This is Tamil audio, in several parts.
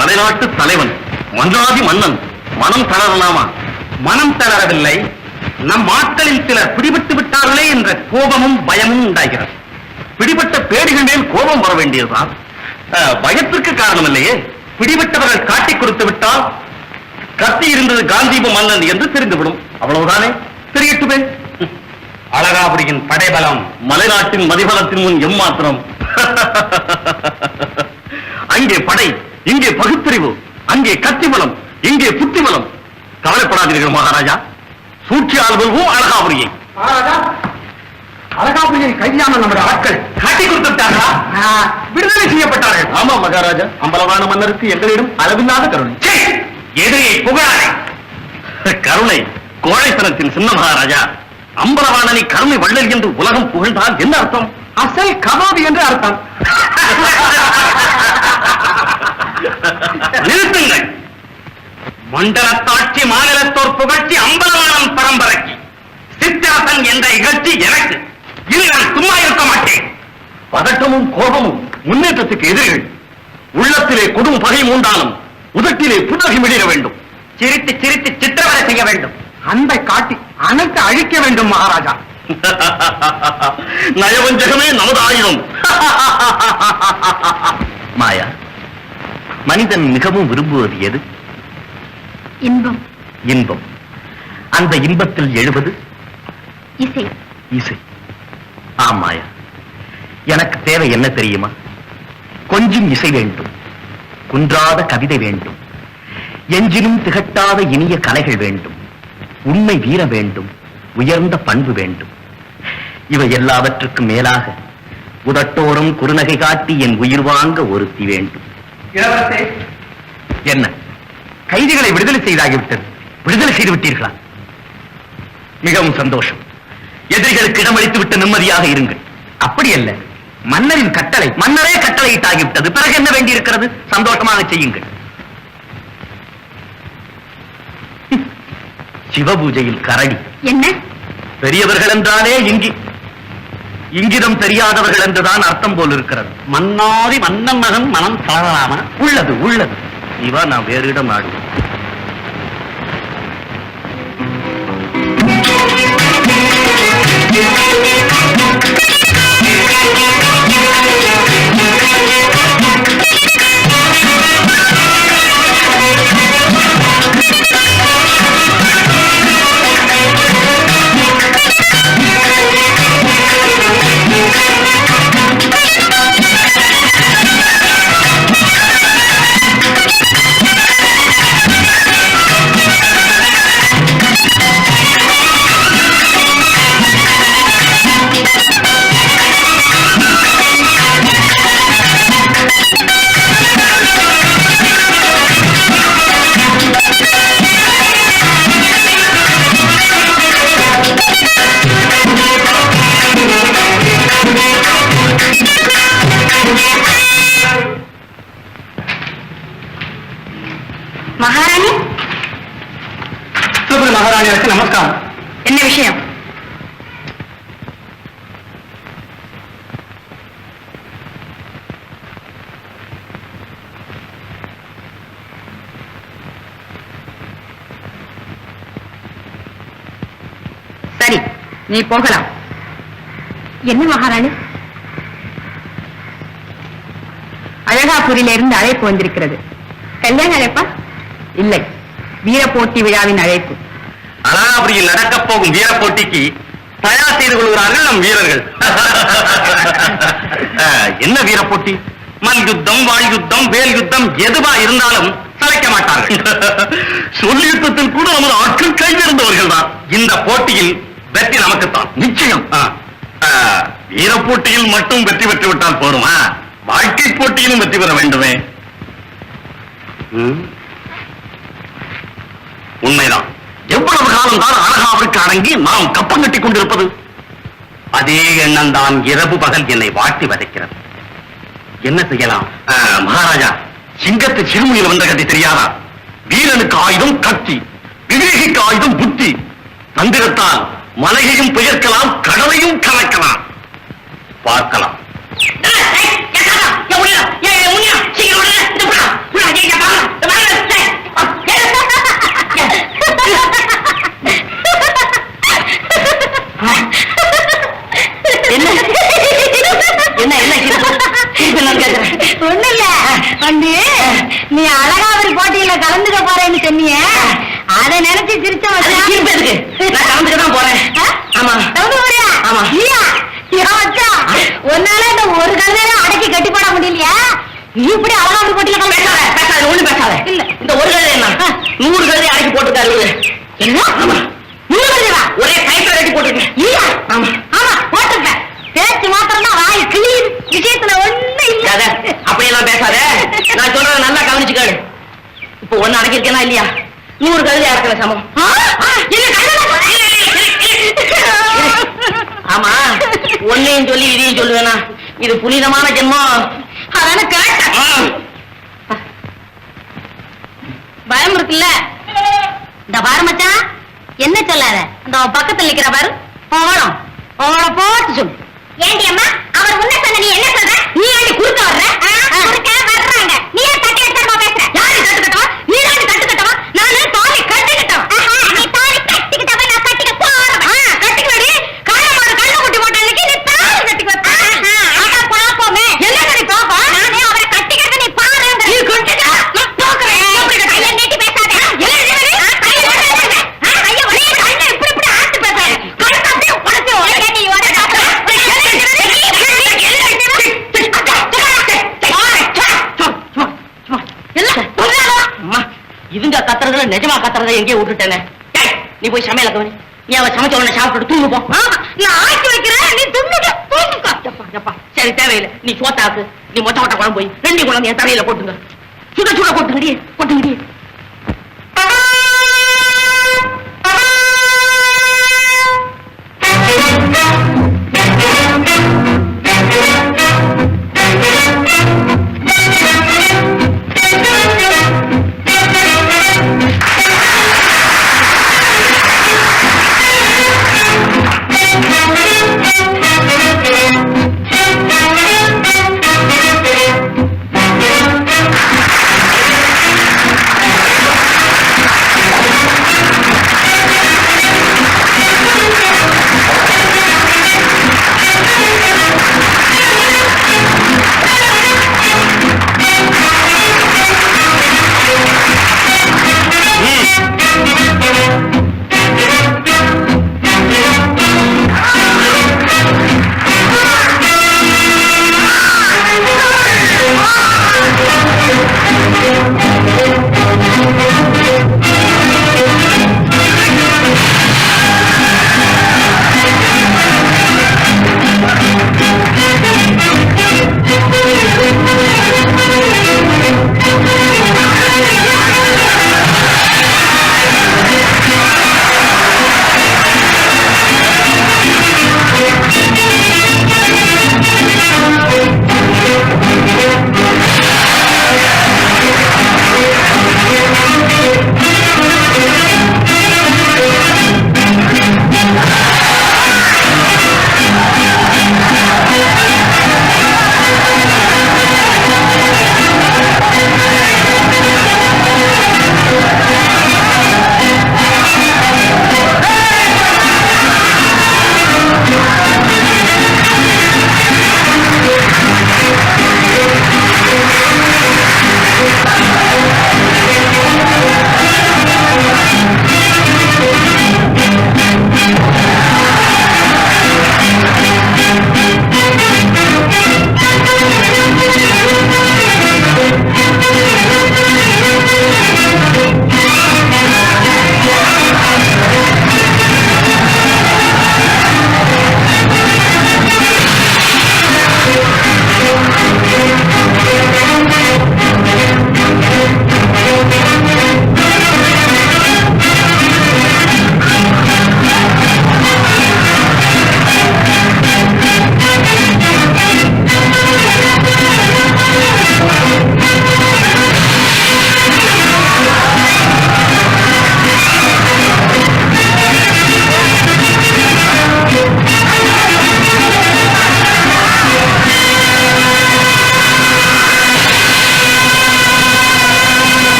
மலைநாட்டு தலைவன் மன்றாதி மன்னன் மனம் தளரலாமா? மனம் தளரவில்லை, நம் ஆட்களில் சிலர் பிடிபட்டு விட்டார்களே என்ற கோபமும் பயமும் உண்டாகிறது. பிடிபட்ட பேடிகள் மேல் கோபம் வர வேண்டியதுதான், பயத்திற்கு காரணம் இல்லையே. பிடிபட்டவர்கள் காட்டிக் கொடுத்து விட்டால் கத்தி இருந்தது காந்தீப மன்னன் என்று தெரிந்துவிடும், அவ்வளவுதானே. தெரியட்டுமே. அழகாபுரியின் படைபலம் மலைநாட்டின் மதிபலத்தின் முன் எம்மாத்திரம். அங்கே படை, இங்கே பகுத்தறிவு, அங்கே கத்தி பலம், இங்கே புத்தி பலம். கவலைப்படாதீர்கள் மகாராஜா, சூழ்ச்சி ஆள்வதும் அழகாபுரியை. அழகாபுரியை கைதியான நம்முடைய ஆட்கள் காட்டி கொடுத்து விட்டார்களா? விடுதலை செய்யப்பட்டார்கள். ஆமா மகாராஜா, அம்பலவான மன்னருக்கு எங்களிடம் அளவில்லாத கருணை. எதிரியை புகழாரே. கருணை கோழைத்தனத்தின் சின்ன மகாராஜா. அம்பலவாணனை கருணை வள்ளல் என்று உலகம் புகழ்ந்தால் என்ன அர்த்தம்? அசல் கபாபி என்று அர்த்தம். நிறுத்துங்கள். மண்டலத்தாட்சி மாநிலத்தோர் புகழ்ச்சி அம்பலவாணன் பரம்பரைக்கு, சித்திரசன் என்ற இகழ்ச்சி எனக்கு. இது நான் சும்மா இருக்க மாட்டேன். பதட்டமும் கோபமும் முன்னேற்றத்துக்கு எதிர்கள். உள்ளத்திலே கொடும் பகை மூண்டாலும் உதட்டிலே புன்னகை விடிய வேண்டும். சிரித்து சிரித்து சித்திரவதை செய்ய வேண்டும். அன்பை காட்டி அனைத்து அழிக்க வேண்டும் மகாராஜா. நயவஞ்சகமே நமது ஆயுதம். மாயா, மனிதன் மிகவும் விரும்புவது எது? இன்பம். இன்பம். அந்த இன்பத்தில் எழுவது இசை. இசை. ஆமாயா, எனக்கு தேவை என்ன தெரியுமா? கொஞ்சம் இசை வேண்டும், குன்றாத கவிதை வேண்டும், எஞ்சினும் திகட்டாத இனிய கலைகள் வேண்டும், உண்மை வீர வேண்டும், உயர்ந்த பண்பு வேண்டும். இவை எல்லாவற்றுக்கும் மேலாக உதட்டோரம் குறுநகை காட்டி என் உயிர் வாங்க ஒருத்தி வேண்டும். என்ன, கைதிகளை விடுதலை செய்தாகிவிட்டது. விடுதலை செய்து விட்டீர்களா? மிகவும் சந்தோஷம். எதிரிகளுக்கு இடமளித்து விட்டு நிம்மதியாக இருங்கள். அப்படி அல்ல, மன்னரின் கட்டளை, மன்னரே கட்டளையிட்டாகிவிட்டது. பிறகு என்ன வேண்டியிருக்கிறது? சந்தோஷமாக செய்யுங்கள். சிவபூஜையில் கரடி. என்ன? பெரியவர்கள் என்றாலே இங்கிதம் தெரியாதவர்கள் என்றுதான் அர்த்தம் போல் இருக்கிறது. மன்னாதி மன்னன் மகன் மனம் தளரலாமா? உள்ளது உள்ளது. இவா நான் வேறு இடம் நாடுவோம். மகாராணி. மகாராணியாருக்கு நமஸ்காரம். என்ன விஷயம்? சரி, நீ போகலாம். என்ன மகாராணி? அழகாபுரியிலிருந்து அழைப்பு வந்திருக்கிறது. கல்யாண அழைப்பா? இல்லை, வீர போட்டி விழாவின் அழைப்பு. அழகாபுரியில் நடக்கப் போகும் வீர போட்டிக்கு தயார் செய்து கொள்கிறார்கள் நம் வீரர்கள். என்ன வீர போட்டி? மல் யுத்தம், வாழ் யுத்தம், வேல் யுத்தம் எதுவா இருந்தாலும் சளைக்க மாட்டார்கள். சொல் யுத்தத்தில் கூட நமது ஆட்கள் கைவிருந்தவர்கள் தான். இந்த போட்டியில் வெற்றி நமக்குத்தான் நிச்சயம். வீர போட்டியில் மட்டும் வெற்றி பெற்று விட்டால் போருமா? வாழ்க்கை போட்டியிலும் வெற்றி பெற வேண்டுமே. உண்மைதான். எவ்வளவு காலம் தான் அழகாவிற்கு அடங்கி நாம் கப்பம் கட்டிக் கொண்டிருப்பது? அதே எண்ணம் தான் இரவு பகல் என்னை வாட்டி வதைக்கிறது. என்ன செய்யலாம்? மகாராஜா, சிங்கத்தை சிறுமுயில் வந்த கட்டி தெரியாதா? வீரனுக்கு ஆயுதம் கத்தி, விவேகிக்கு ஆயுதம் புத்தி. தந்திரத்தால் மலையையும் பெயர்க்கலாம், கடலையும் கலக்கலாம். பார்க்கலாம். ஏண்டி நீ அழகாவரி போட்டியில கலந்துக்க போறேன்னு சொன்னிய அதை நினைச்சு சிரிச்ச நான் கலந்துக்கதான் போறேன். ஆமா. ஆமா. உன்னால இந்த ஒரு கல்லையில அடக்கி கட்டி போட முடியலையா? நீ இப்படி அழகாவரி போட்டியில பேசாத ஒண்ணு பேசாத. இல்ல இந்த ஒரு கழுதை என்ன 100 கழுதை அடக்கி போட்டுருக்காரு. என்ன? ஆமா. 100 கழுதைவா? ஒரே கைத்துல அடக்கி போட்டுருக்கேன். இல்ல. ஆமா. ஆமா போட்டிருப்பேன். பேச்சு மாத்திரம் தான் வாய் கிளீன். விஷயத்துல ஒண்ணு இல்ல. அப்படியெல்லாம் பேசாத. நான் சொல்றத நல்லா கவனிச்சுக்காடு. இப்போ ஒண்ணு அடக்கிருக்கேனா இல்லையா? 100 கழுதை அடக்கிற சமம். ஆமா. ஒன்னையும் சொல்லி இதையும் சொல்லுவேனா? இது புனிதமான ஜென்மம். அதான கேட்டேன். பயம் இருக்குல்ல? இந்த பாரு மச்சான், என்ன சொல்லாத. அந்த பக்கத்துல நிக்கிற பாரு போகணும். அவளை போட்டு சொல்லு. ஏண்டி அம்மா அவர் உன்ன சொன்ன நீ என்ன சொல்ற? நீ ஏண்டி குறுக்க வர்ற? குறுக்க வர்றாங்க. நீ ஏன் தட்டி எடுத்துமா பேசுற? யாரு தட்டு கட்டவா? நீ தான் தட்டு கட்டவா? நானு தாலி கட்டிக்கிட்டவா? நீ தாலி கட்டிக்கிட்டவா? நான் கட்டிக்க போறேன். கட்டிக்கடி. காலமாடு கண்ணு குட்டி போட்ட அன்னைக்கு நீ தாலி கட்டிக்க வா. அட பாப்போமே. என்னங்க நீ பாப்பா? நானே அவரை கட்டிக்கிறத நீ பாருங்க. நீ கட்டிக்க. நான் போக்குறேன். எப்படி கட்ட? கைய நீட்டி பேசாத. என்ன இது? கைய ஓடாத. கைய ஒரே கண்ணை இப்படி ஆட்டு பேசாத. கண்ணை அப்படியே உடைச்சு நீ ஓட காத்து. இதுங்க கத்துறதுல நிஜமா கத்துறதை எங்கேயே விட்டுட்டேனே. நீ போய் சமையல கவனி. நீ அவ சமைச்ச உடனே சாப்பிட்டு தூங்கு போ. நான் ஆக்கி வைக்கிறேன். நீ தூங்குங்க. சரி தேவையில்லை. நீ சோத்தாக்கு. நீ மொட்டை மொட்டை குழம்பு போய் 2 குழந்தை என் தலையில போட்டுங்க. சுட சுட போட்டுங்கடி போட்டுங்கடி.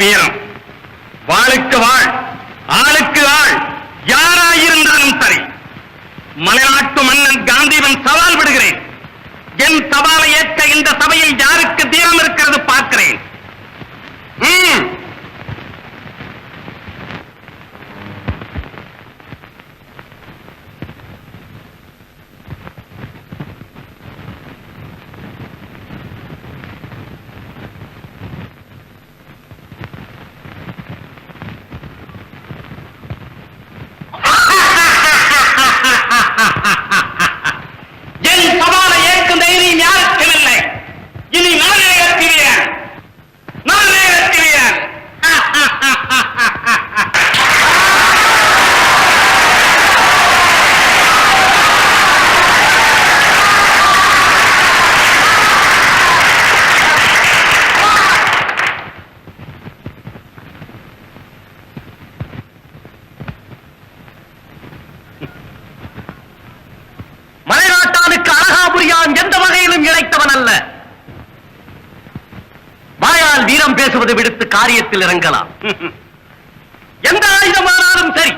வீரம், வாளுக்கு வாழ், ஆளுக்கு ஆள், யாராயிருந்தாலும் சரி. மலைநாட்டு மன்னன் காந்திவன் சவால் என் சவாலை ஏற்க இந்த சபையில் யாருக்கு தீரம் இருக்கிறது பார்க்கிறேன். என் சவாலை ஏற்கும் தைரியம் யாருக்கும் இல்லை. இனி நானே ஏற்கிறேன். நானே ஏற்கிறேன். மலைநாட்டானுக்கு அழகாபுரியான் எந்த வகையிலும் இழைத்தவன் அல்ல. வாயால் வீரம் பேசுவது விடுத்து காரியத்தில் இறங்கலாம். எந்த ஆயுதமானாலும் சரி.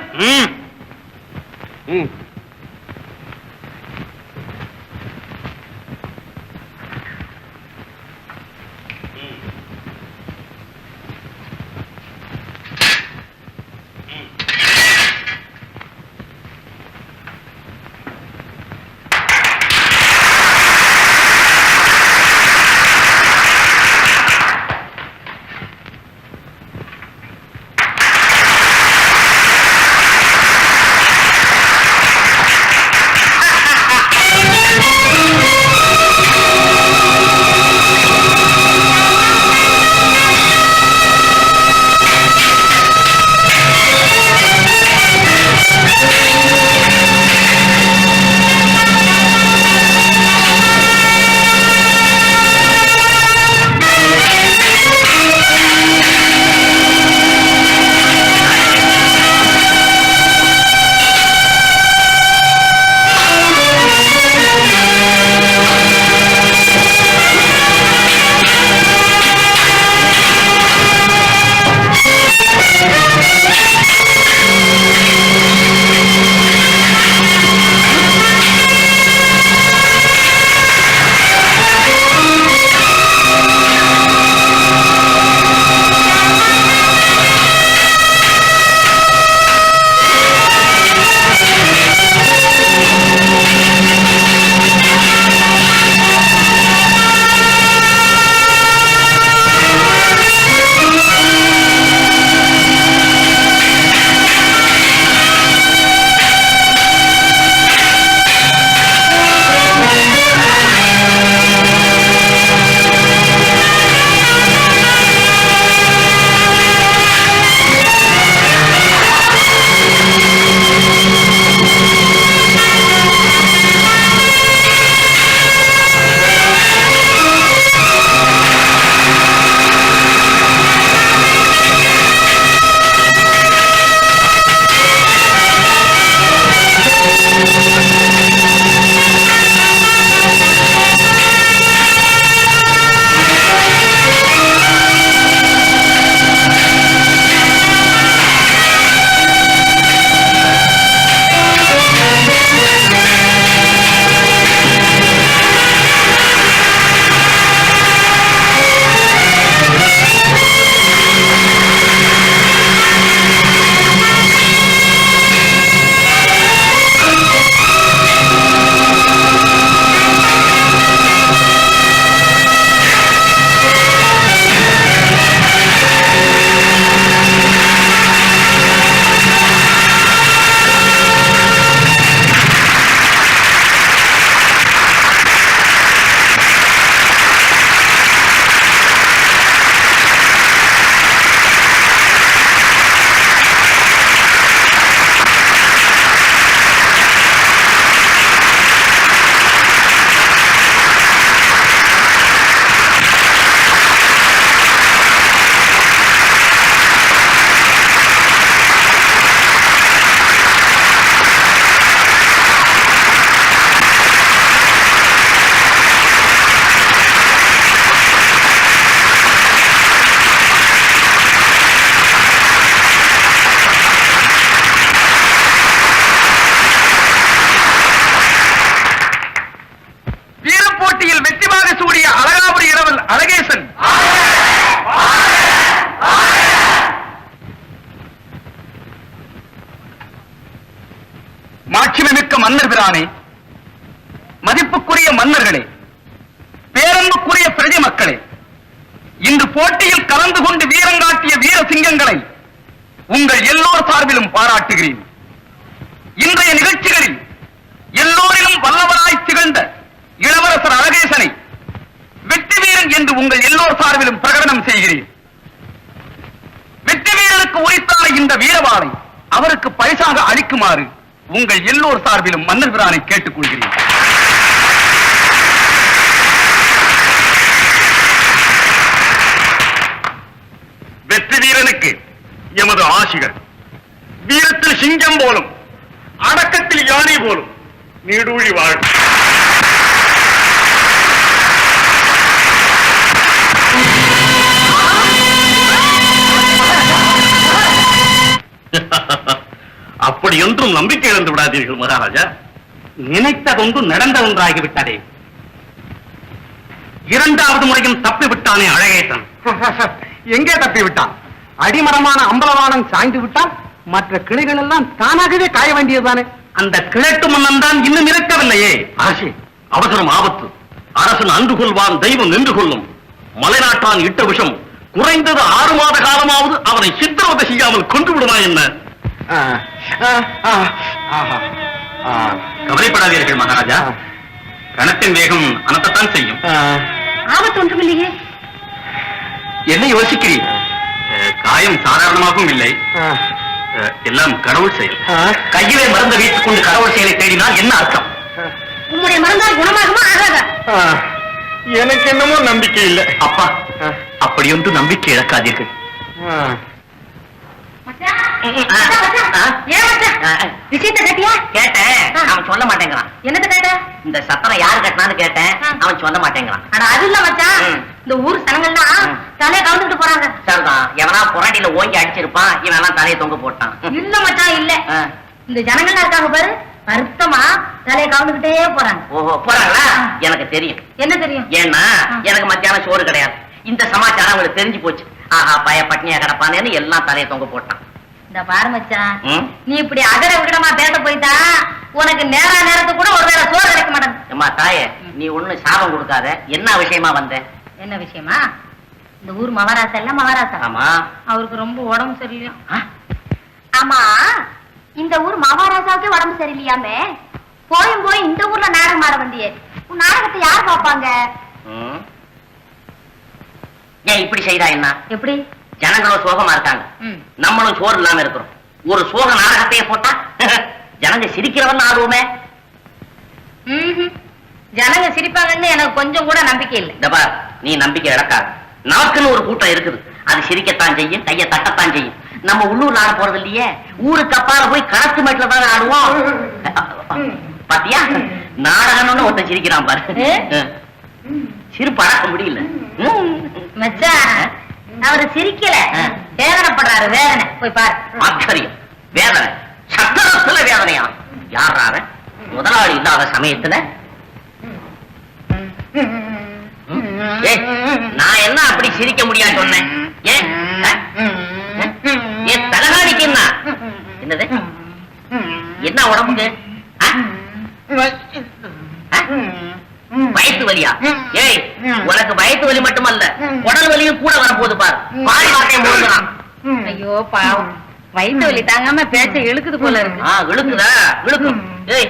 அழகேசன். மாட்சிமிக்க மன்னர் பிரானே, மதிப்புக்குரிய மன்னர்களே, பேரன்புக்குரிய பிரஜை மக்களே, இன்று போட்டியில் கலந்து கொண்டு வீரங்காட்டிய வீர சிங்கங்களை உங்கள் எல்லோர் சார்பிலும் பாராட்டுகிறேன். இன்றைய நிகழ்ச்சிகளில் எல்லோரிலும் வல்லவராய் திகழ்ந்த இளவரசர் அழகேசனை வெற்றி வீரன் என்று உங்கள் எல்லோர் சார்பிலும் பிரகடனம் செய்கிறேன். வெற்றி வீரனுக்கு உரித்தான இந்த வீரவாளை அவருக்கு பரிசாக அளிக்குமாறு உங்கள் எல்லோர் சார்பிலும் மன்னர் பிரானை கேட்டுக் கொள்கிறேன். வெற்றி வீரனுக்கு எமது ஆசிகள். வீரத்தில் சிங்கம் போலும், அடக்கத்தில் யானை போலும் நீடூழி வாழும். அப்படி ஒன்றும் நம்பிக்கை இழந்து விடாதீர்கள் மகாராஜா. நினைத்ததொன்று நடந்த ஒன்றாகிவிட்டதே. இரண்டாவது முறையும் தப்பிவிட்டானே அழகேசன். எங்கே தப்பி விட்டான்? அடிமரமான அம்பலவானம் சாய்ந்து விட்டால் மற்ற கிளைகள் எல்லாம் தானாகவே காய வேண்டியதுதானே. அந்த கிழட்டு மன்னன் தான் இன்னும் இறக்கவில்லையே. ஆசி, அவசரம் ஆபத்து. அரசன் அன்று கொள்வான், தெய்வம் நின்று கொள்ளும். மலைநாட்டான் இட்ட விஷம் குறைந்தது 6 மாத காலமாவது அவனை சித்திரவதை செய்யாமல் கொண்டு விடுமா என்ன? கவலைப்படாதீர்கள் மகாராஜா. கணத்தின் வேகம் அனத்தத்தான் செய்யும். ஆபத்து ஒன்றுமில்லையே. என்ன யோசிக்கிறீர்கள்? காயம் சாதாரணமாகவும் இல்லை. எல்லாம் கடவுள் செயல். கையிலே மருந்தை வைத்துக் கொண்டு கடவுள் செயலை தேடினால் என்ன அர்த்தம்? உங்களுடைய மருந்தால் குணமாகுமா ஆகாதா? எனக்கு என்னமோ நம்பிக்கை இல்லை. அப்பா, அப்படியொன்று நம்பிக்கை இழக்காதீர்கள். விஷயத்தை கேட்டியா? கேட்டேன், அவன் சொல்ல மாட்டேங்கிறான். என்னது கேட்ட? இந்த சத்தம் யாரு கட்டினான்னு கேட்டேன், அவன் சொல்ல மாட்டேங்கிறான். அட அது இல்ல மச்சான், இந்த ஊர் சனங்கள்லாம் தலையை கவுந்துட்டு போறாங்க. சரிதான், எவனா புரண்டியில ஓங்கி அடிச்சிருப்பான், இவன் எல்லாம் தலையை தொங்க போட்டான். இல்ல மச்சான் இல்ல, இந்த ஜனங்கள்லாம் இருக்காங்க பாரு, வருத்தமா தலையை கவுந்துகிட்டே போறாங்க. ஓஹோ, போறாங்களா? எனக்கு தெரியும். என்ன தெரியும்? ஏன்னா எனக்கு மத்தியானம் சோறு கிடையாது. இந்த சமாச்சாரம் அவங்களுக்கு தெரிஞ்சு போச்சு. ஆஹா, பய பட்னியா கிடப்பானேன்னு எல்லாம் தலையை தொங்க போட்டான். இந்த பாரு மச்சான், நீ இப்படி அகர விகடமா பேச போயிட்டா உனக்கு நேரத்துக்கு கூட ஒரு வேளை சோறு கிடைக்க மாட்டேன். அம்மா தாயே, நீ ஒண்ணு சாபம் கொடுக்காத. என்ன விஷயமா வந்த? என்ன விஷயமா? இந்த ஊர் மகாராசா இல்ல மகாராசா, ஆமா, அவருக்கு ரொம்ப உடம்பு சரியில்லை. ஆமா, இந்த ஊர் மகாராசாவுக்கே உடம்பு சரியில்லையாமே. போய் இந்த ஊர்ல நாடகம் ஆட வந்தியே, உன் நாடகத்தை யார் பாப்பாங்க? ஏன் இப்படி செய்தா? என்ன எப்படி? ஜனங்களும் சோகமா இருக்காங்க, நம்மளும் சோறு இல்லாம இருக்கிறோம். ஒரு சோக நாடகத்தையே போட்டா ஜனங்க சிரிக்கிறவன் ஆடுவோமே. ஜனங்க சிரிப்பாங்கன்னு எனக்கு கொஞ்சம் கூட நம்பிக்கை இல்லை. இந்த பார், நீ நம்பிக்கை இழக்காது. நமக்குன்னு ஒரு கூட்டம் இருக்குது, அது சிரிக்கத்தான் செய்யும், கையை தட்டத்தான் செய்யும். நம்ம உள்ளூர் ஆட போறது இல்லையே, ஊருக்கு அப்பால போய் கணத்து மேட்ல தான் ஆடுவோம். பாத்தியா, நாடகம்னு ஒருத்தன் சிரிக்கிறான் பாரு. சிரிப்பு அடக்க முடியல. மச்சான், அவரு சிரிக்கல, வேதனைப்படுறாரு. வேதனை போய் பாரு. ஆச்சரியம், வேதனை, சக்கரத்துல வேதனையா? யாரார முதலாளி இல்லாத சமயத்துல? நான் என்ன அப்படி சிரிக்க முடியாது சொன்னேன்? ஏன் தலகாணிக்கு என்ன? என்னது? என்ன உடம்புக்கு? வயிற்று வலியா? ஏய், உனக்கு வயிற்று வலி மட்டுமல்ல, உடல் வலியும் கூட வரப்போகுது பாரு. பால் வாட்டையும் போடுறான். ஐயோ பாவம், வயிற்று வலி தாங்காம பேச்ச இழுக்குது போல இருக்கு. இழுக்குதா? இழுக்கும். ஏய்,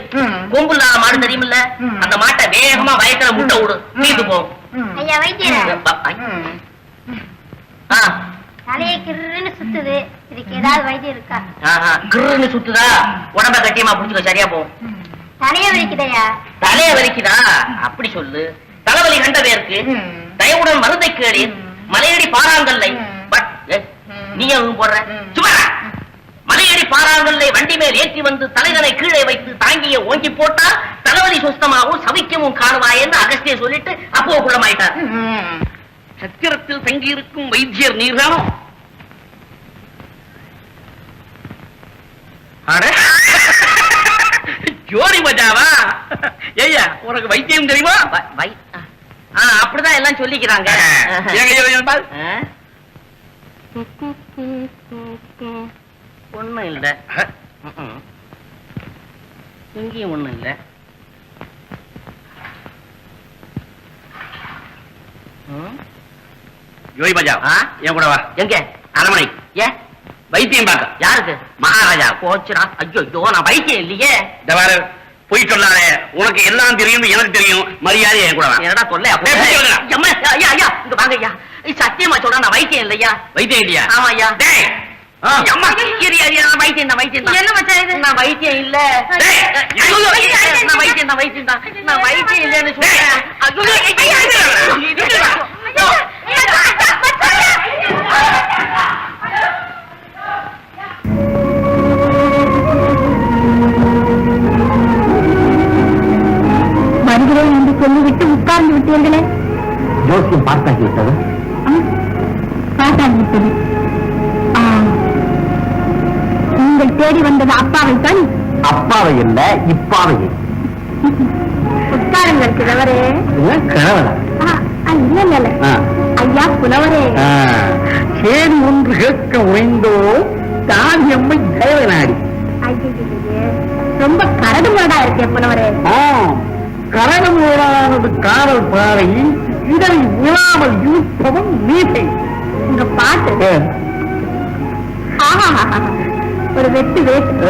கொம்பு இல்லாத மாடு தெரியுமில்ல, அந்த மாட்டை வேகமா வயிற்றுல முட்டை விடு, மீது போகும். ஐயா வைத்தியர், தலையை கிருன்னு சுத்துது, இதுக்கு ஏதாவது வைத்தியம் இருக்கா? கிருன்னு சுத்துதா? உடம்ப கட்டியமா புடிச்சுக்க, சரியா போகும். தலைய வலிக்குதையா? தலைய வலிக்குதா? அப்படி சொல்லு. தலைவலி கண்ட பேருக்கு தயவுடன் மருந்தை கேளு. மலையடி பாறாங்கல்லை நீ போடுற சும்மா. மலையடி பாறாங்கல்லை வண்டி மேல் ஏற்றி வந்து தலைகளை கீழே வைத்து தாங்கிய ஓங்கி போட்டா தலைவலி சுத்தமாகவும் சவிக்கமும் காணுவாய் என்று அகஸ்தியர் சொல்லிட்டு அப்போ குளமாயிட்டார். சத்திரத்தில் தங்கியிருக்கும் வைத்தியர் நீர்தானோ? ஜோடி மஜாவா? ஐயா, உனக்கு வைத்தியம் தெரியுமா? அப்படிதான் எல்லாம் சொல்லிக்கிறாங்க. ஒண்ணும் இல்ல, இங்கேயும் ஒண்ணும் இல்ல. யோகி பஜா, என் கூட வா. எங்க? அரமனை. ஏன்? வைத்தியம் பார்க்க. யாருக்கு? மகாராஜா. போச்சுடா. ஐயோ, நான் வைத்தியம் இல்லையே. இந்த வார போய் சொல்லாத, உனக்கு எல்லாம் தெரியும், எனக்கு தெரியும். மரியாதை என் கூட வா. என்னடா சொல்ல? இங்க வாங்க ஐயா. சத்தியமா சொல்றேன், நான் வைத்தியம் இல்லையா. வைத்தியம் இல்லையா? ஆமா ஐயா. அம்மா, நான் வைத்தியம் தான், வைத்தியம் தான். என்ன மச்சான் இது? நான் வைத்தியம் இல்ல. டேய், நான் வைத்தியம் தான், வைத்தியம் தான். நான் வைத்தியம் இல்லைன்னு சொல்றேன். வருகிறேன் என்று சொல்லிவிட்டு உட்கார்ந்து விட்டீர்களே. ஜோசியம் பார்த்தாகிவிட்டது. பார்த்தாகிவிட்டது. நீங்கள் தேடி வந்தது அப்பாவைத்தான். அப்பாவை இல்ல, இப்பாவை. உட்காருங்கள் கிழவரே. கிழவரா? இல்ல இல்ல, ஐயா புலவரே. சேரி ஒன்று கேட்க உழைந்தோ தானியம்மை தேவனாடி. ரொம்ப கரடு முரடா இருக்கே புலவரே. கரடு முரடானது காதல் பாறை, இதை விழாமல் யூப்பவன் நீசை. உங்க பாட்டு ஒரு வெட்டு வேட்டு.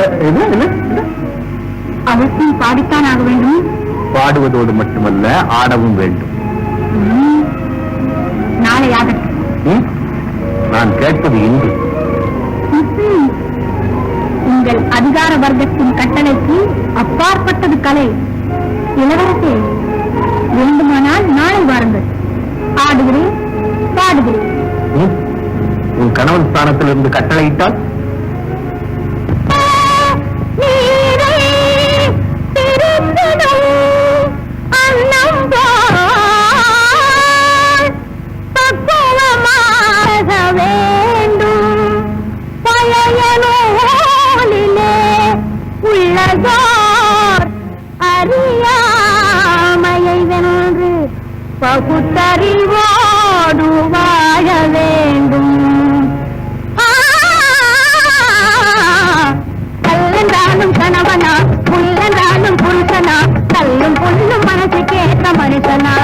அவசியம் பாடித்தான் ஆக வேண்டும். பாடுவதோடு மட்டுமல்ல, ஆடவும் வேண்டும். நாளை ஆகட்டும். நான் கேட்பது இன்று. உங்கள் அதிகார வர்க்கத்தின் கட்டளைக்கு அப்பாற்பட்டது கலை. இளவரசே, வேண்டுமானால் நாளை வாருங்கள். ஆடுகிறேன், பாடுகிறேன். உன் கணவன் ஸ்தானத்திலிருந்து கட்டளையிட்டால் அறியாமையை வென்று பகுத்தறிவோடு வாழ வேண்டும். கல்லென்றாலும் கணவனா, புல்லென்றாலும் புருஷனா, கல்லும் புல்லும் மனசுக்கேற்ற மனுஷனா.